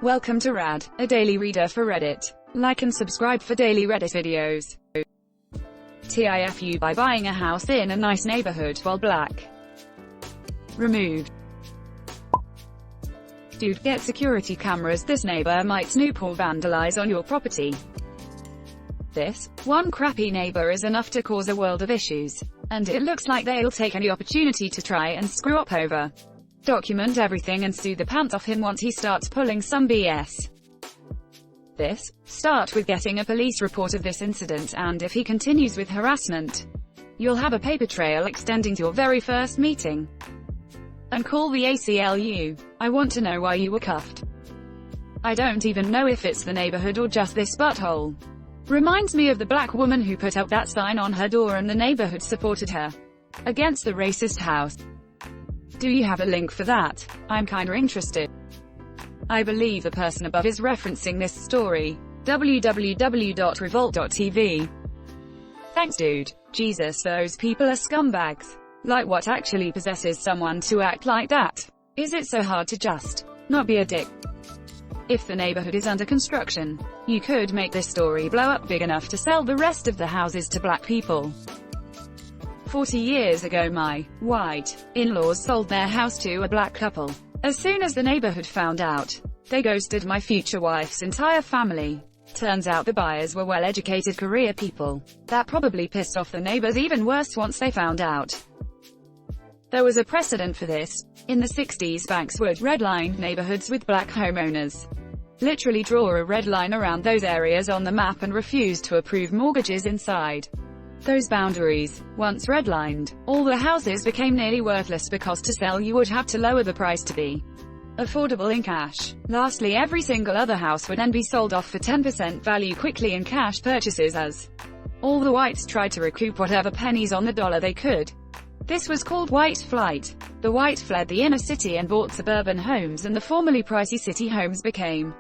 Welcome to Rad, a daily reader for Reddit. Like and subscribe for daily Reddit videos. TIFU by buying a house in a nice neighborhood while black. Removed. Dude, get security cameras. This neighbor might snoop or vandalize on your property. This one crappy neighbor is enough to cause a world of issues. And it looks like they'll take any opportunity to try and screw up over. Document everything and sue the pants off him once he starts pulling some BS. Start with getting a police report of this incident, and if he continues with harassment, you'll have a paper trail extending to your very first meeting. And call the ACLU. I want to know why you were cuffed. I don't even know if it's the neighborhood or just this butthole. Reminds me of the black woman who put up that sign on her door and the neighborhood supported her against the racist house. Do you have a link for that? I'm kinda interested. I believe the person above is referencing this story. www.revolt.tv. Thanks dude. Jesus, those people are scumbags. Like, what actually possesses someone to act like that? Is it so hard to just not be a dick? If the neighborhood is under construction, you could make this story blow up big enough to sell the rest of the houses to black people. 40 years ago my white in-laws sold their house to a black couple. As soon as the neighborhood found out, they ghosted my future wife's entire family. Turns out the buyers were well-educated career people. That probably pissed off the neighbors even worse once they found out. There was a precedent for this. In the 60s, banks would redline neighborhoods with black homeowners. Literally draw a red line around those areas on the map and refuse to approve mortgages inside those boundaries. Once redlined, all the houses became nearly worthless because to sell you would have to lower the price to be affordable in cash. Lastly, every single other house would then be sold off for 10% value quickly in cash purchases as all the whites tried to recoup whatever pennies on the dollar they could. This was called white flight. The white fled the inner city and bought suburban homes, and the formerly pricey city homes became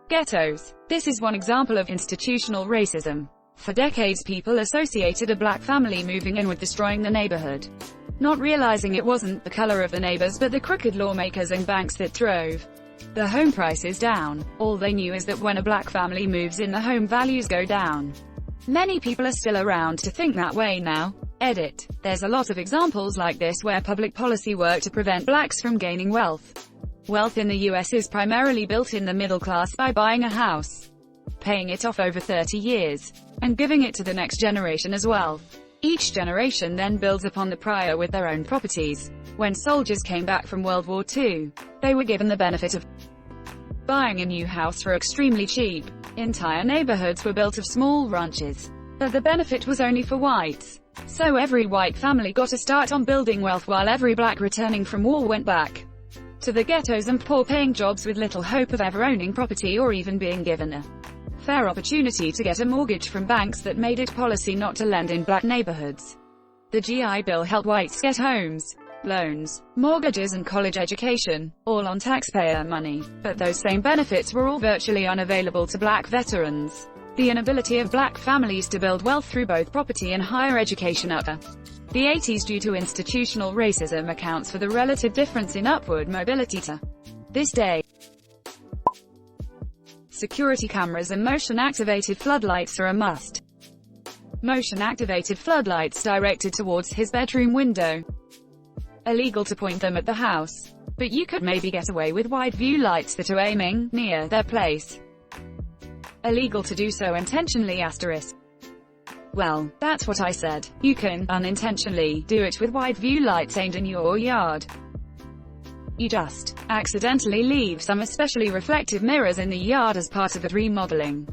ghettos. This is one example of institutional racism. For decades people associated a black family moving in with destroying the neighborhood, not realizing it wasn't the color of the neighbors but the crooked lawmakers and banks that drove the home prices down. All they knew is that when a black family moves in, the home values go down. Many people are still around to think that way now. Edit. There's a lot of examples like this where public policy worked to prevent blacks from gaining wealth. Wealth in the US is primarily built in the middle class by buying a house, paying it off over 30 years, and giving it to the next generation as well. Each generation then builds upon the prior with their own properties. When soldiers came back from World War II, they were given the benefit of buying a new house for extremely cheap. Entire neighborhoods were built of small ranches, but the benefit was only for whites. So every white family got a start on building wealth while every black returning from war went back to the ghettos and poor-paying jobs with little hope of ever owning property or even being given a fair opportunity to get a mortgage from banks that made it policy not to lend in black neighborhoods. The GI Bill helped whites get homes, loans, mortgages and college education, all on taxpayer money. But those same benefits were all virtually unavailable to black veterans. The inability of black families to build wealth through both property and higher education up to the 80s due to institutional racism accounts for the relative difference in upward mobility to this day. Security cameras and motion-activated floodlights are a must. Motion-activated floodlights directed towards his bedroom window. Illegal to point them at the house, but you could maybe get away with wide-view lights that are aiming near their place. Illegal to do so intentionally *. Well, that's what I said. You can, unintentionally, do it with wide-view lights aimed in your yard. You just accidentally leave some especially reflective mirrors in the yard as part of the remodeling.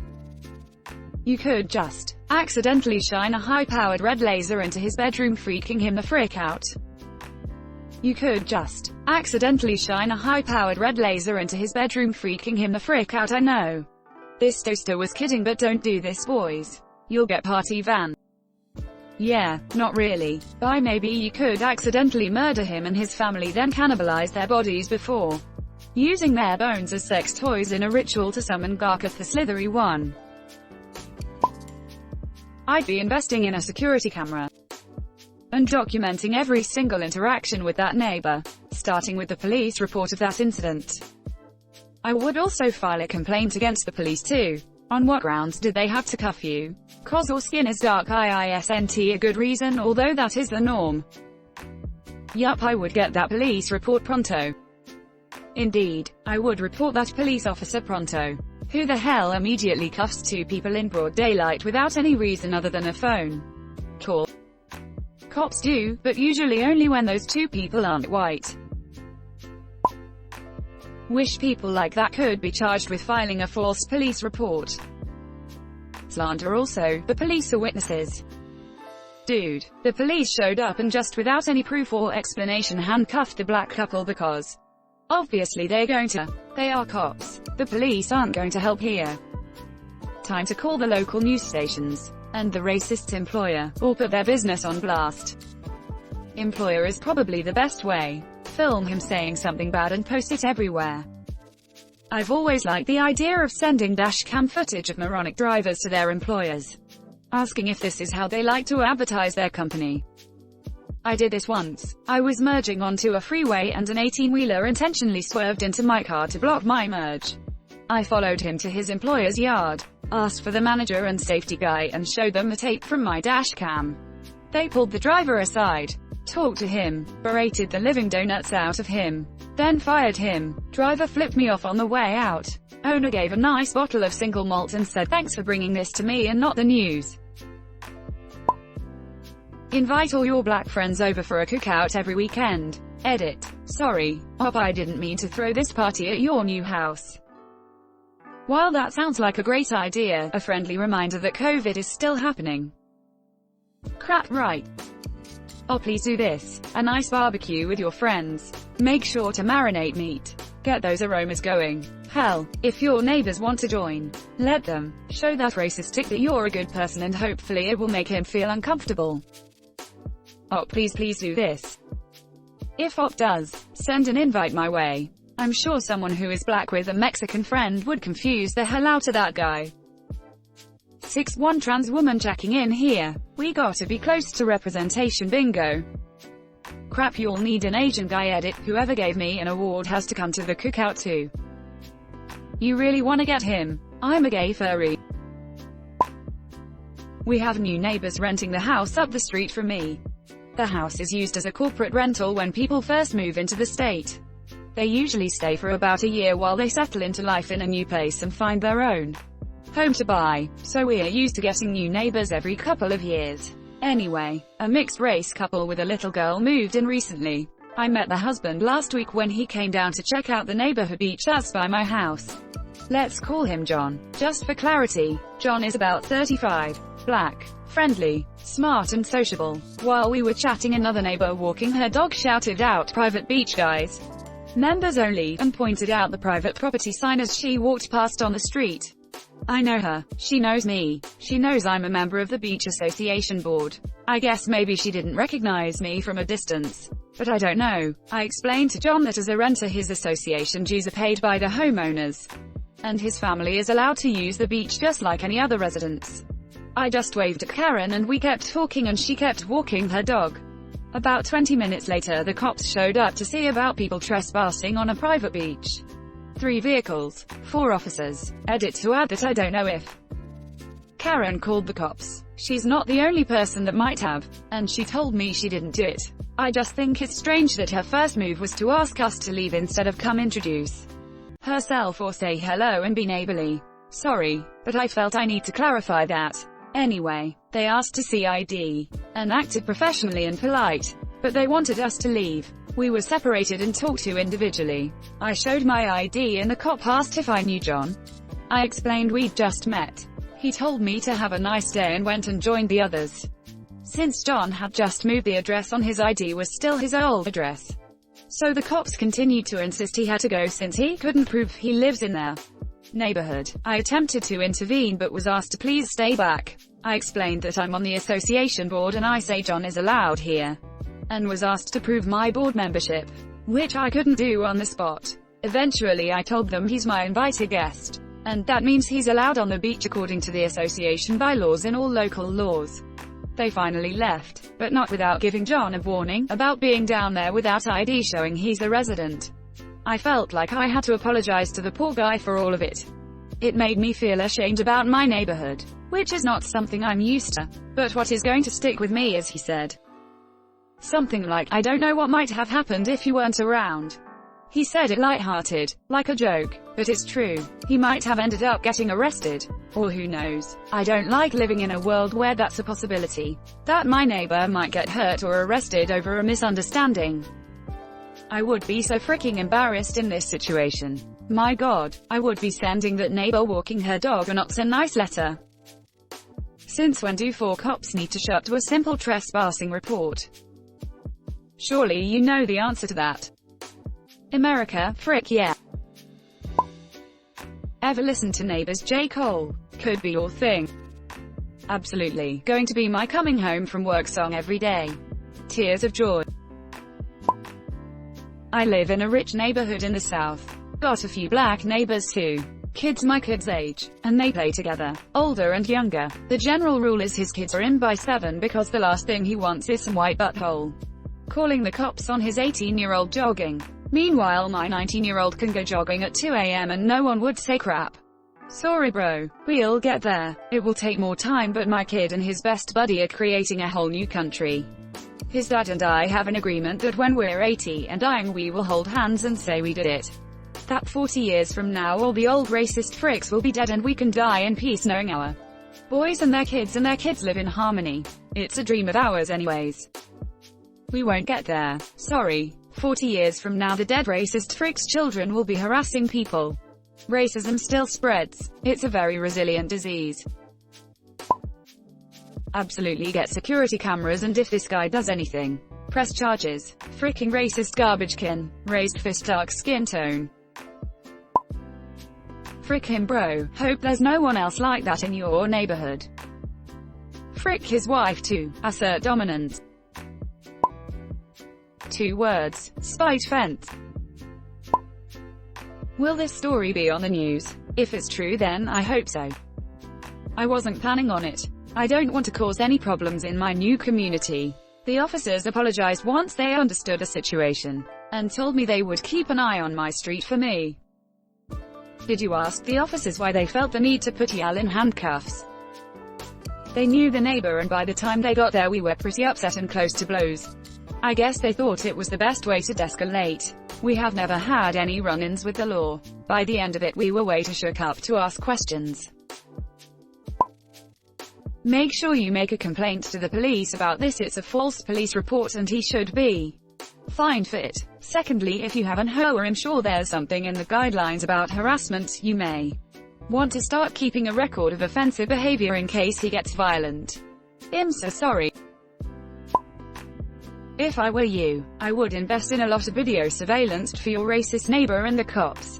You could just accidentally shine a high-powered red laser into his bedroom, freaking him the frick out. You could just accidentally shine a high-powered red laser into his bedroom, freaking him the frick out. I know. This toaster was kidding, but don't do this, boys. You'll get party van. Yeah, not really. By maybe you could accidentally murder him and his family, then cannibalize their bodies before using their bones as sex toys in a ritual to summon Garkath the Slithery One. I'd be investing in a security camera and documenting every single interaction with that neighbor, starting with the police report of that incident. I would also file a complaint against the police too. On what grounds did they have to cuff you? Cause your skin is dark isn't a good reason, although that is the norm. Yup, I would get that police report pronto. Indeed, I would report that police officer pronto. Who the hell immediately cuffs two people in broad daylight without any reason other than a phone call? Cops do, but usually only when those two people aren't white. Wish people like that could be charged with filing a false police report. Slander also, the police are witnesses. Dude, the police showed up and just without any proof or explanation handcuffed the black couple because obviously they're going to. They are cops. The police aren't going to help here. Time to call the local news stations and the racist employer, or put their business on blast. Employer is probably the best way. Film him saying something bad and post it everywhere. I've always liked the idea of sending dashcam footage of moronic drivers to their employers, asking if this is how they like to advertise their company. I did this once. I was merging onto a freeway and an 18-wheeler intentionally swerved into my car to block my merge. I followed him to his employer's yard, asked for the manager and safety guy and showed them the tape from my dashcam. They pulled the driver aside, talked to him, berated the living donuts out of him, then fired him. Driver flipped me off on the way out. Owner gave a nice bottle of single malt and said thanks for bringing this to me and not the news. Invite all your black friends over for a cookout every weekend. Edit. Sorry, Op, I didn't mean to throw this party at your new house. While that sounds like a great idea, a friendly reminder that COVID is still happening. Crap, right. Oh, please do this. A nice barbecue with your friends. Make sure to marinate meat. Get those aromas going. Hell, if your neighbors want to join, let them. Show that racist tick that you're a good person and hopefully it will make him feel uncomfortable. Oh, please do this. If Op does, send an invite my way. I'm sure someone who is black with a Mexican friend would confuse the hell out of that guy. 6'1" trans woman checking in here. We gotta be close to representation bingo. Crap, you'll need an Asian guy. Edit. Whoever gave me an award has to come to the cookout too. You really wanna get him? I'm a gay furry. We have new neighbors renting the house up the street from me. The house is used as a corporate rental when people first move into the state. They usually stay for about a year while they settle into life in a new place and find their own home to buy. So we're used to getting new neighbors every couple of years. Anyway, a mixed-race couple with a little girl moved in recently. I met the husband last week when he came down to check out the neighborhood beach that's by my house. Let's call him John, just for clarity. John is about 35, black, friendly, smart and sociable. While we were chatting, another neighbor walking her dog shouted out, "Private beach, guys. Members only," and pointed out the private property sign as she walked past on the street. I know her. She knows me. She knows I'm a member of the Beach Association board. I guess maybe she didn't recognize me from a distance. But I don't know. I explained to John that as a renter his association dues are paid by the homeowners, and his family is allowed to use the beach just like any other residents. I just waved at Karen and we kept talking and she kept walking her dog. About 20 minutes later the cops showed up to see about people trespassing on a private beach. 3 vehicles, 4 officers. Edit to add that I don't know if Karen called the cops. She's not the only person that might have, and she told me she didn't do it. I just think it's strange that her first move was to ask us to leave instead of come introduce herself or say hello and be neighborly. Sorry, but I felt I need to clarify that. Anyway, they asked to see ID, and acted professionally and polite, but they wanted us to leave. We were separated and talked to individually. I showed my ID and the cop asked if I knew John. I explained we'd just met. He told me to have a nice day and went and joined the others. Since John had just moved, the address on his ID was still his old address. So the cops continued to insist he had to go since he couldn't prove he lives in their neighborhood. I attempted to intervene but was asked to please stay back. I explained that I'm on the association board and I say John is allowed here, and was asked to prove my board membership, which I couldn't do on the spot. Eventually I told them he's my invited guest, and that means he's allowed on the beach according to the association bylaws and all local laws. They finally left, but not without giving John a warning about being down there without ID showing he's a resident. I felt like I had to apologize to the poor guy for all of it. It made me feel ashamed about my neighborhood, which is not something I'm used to. But what is going to stick with me is he said something like, "I don't know what might have happened if you weren't around." He said it lighthearted, like a joke, but it's true. He might have ended up getting arrested. Or who knows. I don't like living in a world where that's a possibility. That my neighbor might get hurt or arrested over a misunderstanding. I would be so freaking embarrassed in this situation. My God, I would be sending that neighbor walking her dog a not so nice letter. Since when do 4 cops need to show up to a simple trespassing report? Surely you know the answer to that. America, frick yeah. Ever listen to Neighbors J. Cole? Could be your thing. Absolutely. Going to be my coming home from work song every day. Tears of joy. I live in a rich neighborhood in the South. Got a few black neighbors too. Kids my kid's age, and they play together, older and younger. The general rule is his kids are in by 7 because the last thing he wants is some white butthole calling the cops on his 18-year-old jogging. Meanwhile my 19-year-old can go jogging at 2 a.m. and no one would say crap. Sorry bro, we'll get there. It will take more time, but my kid and his best buddy are creating a whole new country. His dad and I have an agreement that when we're 80 and dying we will hold hands and say we did it. That 40 years from now all the old racist fricks will be dead and we can die in peace knowing our boys and their kids live in harmony. It's a dream of ours anyways. We won't get there. Sorry. 40 years from now the dead racist fricks' children will be harassing people. Racism still spreads. It's a very resilient disease. Absolutely get security cameras, and if this guy does anything, press charges. Fricking racist garbage can. Raised fist, dark skin tone. Frick him bro. Hope there's no one else like that in your neighborhood. Frick his wife too. Assert dominance. 2 words. Spite fence. Will this story be on the news? If it's true then I hope so. I wasn't planning on it. I don't want to cause any problems in my new community. The officers apologized once they understood the situation, and told me they would keep an eye on my street for me. Did you ask the officers why they felt the need to put Yal in handcuffs? They knew the neighbor, and by the time they got there we were pretty upset and close to blows. I guess they thought it was the best way to de-escalate. We have never had any run-ins with the law. By the end of it we were way too shook up to ask questions. Make sure you make a complaint to the police about this. It's a false police report and he should be fined for it. Secondly, if you haven't heard, or I'm sure there's something in the guidelines about harassment, you may want to start keeping a record of offensive behavior in case he gets violent. I'm so sorry. If I were you, I would invest in a lot of video surveillance for your racist neighbor and the cops.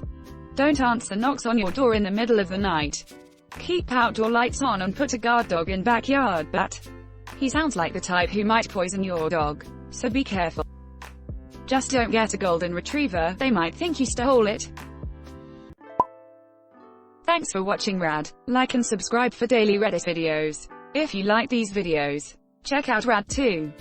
Don't answer knocks on your door in the middle of the night. Keep outdoor lights on and put a guard dog in backyard, but he sounds like the type who might poison your dog, so be careful. Just don't get a golden retriever, they might think you stole it. Thanks for watching Rad. Like and subscribe for daily Reddit videos. If you like these videos, check out Rad too.